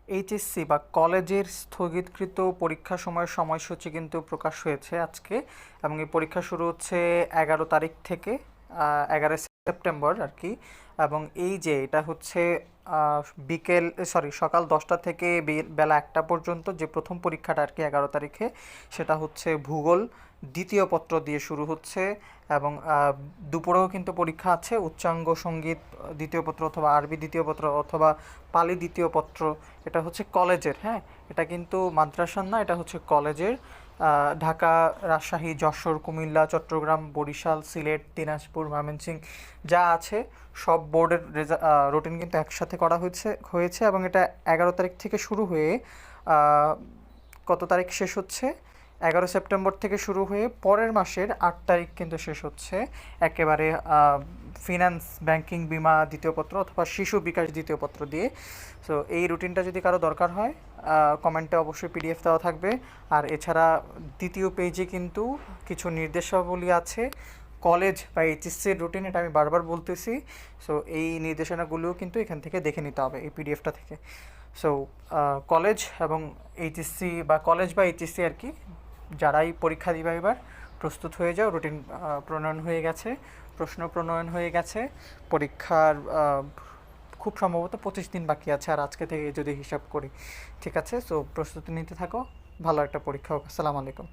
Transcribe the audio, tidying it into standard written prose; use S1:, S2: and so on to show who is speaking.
S1: HSC বা কলেজের স্থগিতকৃত পরীক্ষা সময়ের সময়সূচি কিন্তু প্রকাশ হয়েছে আজকে, এবং এই পরীক্ষা শুরু হচ্ছে 11 তারিখ থেকে, 11 সেপ্টেম্বর আর কি। এবং এই যে এটা হচ্ছে সকাল 10টা থেকে বেলা 1টা পর্যন্ত যে প্রথম পরীক্ষাটা আর কি 11 তারিখে, সেটা হচ্ছে ভূগোল দ্বিতীয় পত্র দিয়ে শুরু হচ্ছে। এবং দুপুরেও কিন্তু পরীক্ষা আছে উচ্চাঙ্গ সঙ্গীত দ্বিতীয় পত্র, অথবা আরবি দ্বিতীয় পত্র, অথবা পালি দ্বিতীয় পত্র। এটা হচ্ছে কলেজের, হ্যাঁ, এটা কিন্তু মাদ্রাসার না, এটা হচ্ছে কলেজের। ঢাকা, রাজশাহী, যশোর, কুমিল্লা, চট্টগ্রাম, বরিশাল, সিলেট, দিনাজপুর, ময়মনসিংহ যা আছে সব বোর্ডের রুটিন কিন্তু একসাথে করা হয়েছে। এবং এটা 11 তারিখ থেকে শুরু হয়ে কত তারিখ শেষ হচ্ছে, 11 সেপ্টেম্বর থেকে শুরু হয়ে পরের মাসের 8 তারিখ কিন্তু শেষ হচ্ছে একেবারে ফিনান্স, ব্যাংকিং, বিমা দ্বিতীয় পত্র, অথবা শিশু বিকাশ দ্বিতীয় পত্র দিয়ে। সো এই রুটিনটা যদি কারো দরকার হয়, কমেন্টে অবশ্যই পিডিএফ দেওয়া থাকবে। আর এছাড়া দ্বিতীয় পেজে কিন্তু কিছু নির্দেশাবলী আছে কলেজ বা এইচএসসির রুটিন, এটা আমি বারবার বলতেছি। সো এই নির্দেশনাগুলোও কিন্তু এখান থেকে দেখে নিতে হবে এই পিডিএফটা থেকে। সো কলেজ এবং এইচএসসি বা কলেজ বা এইচএসসি আর কি, যারাই পরীক্ষা দিবে এবার প্রস্তুত হয়ে যাও। রুটিন প্রণয়ন হয়ে গেছে, প্রশ্ন প্রণয়ন হয়ে গেছে। পরীক্ষার খুব সম্ভবত 25 দিন বাকি আছে আর আজকে থেকে যদি হিসাব করি। ঠিক আছে, সো প্রস্তুতি নিতে থাকো। ভালো একটা পরীক্ষা হোক। আসসালামু আলাইকুম।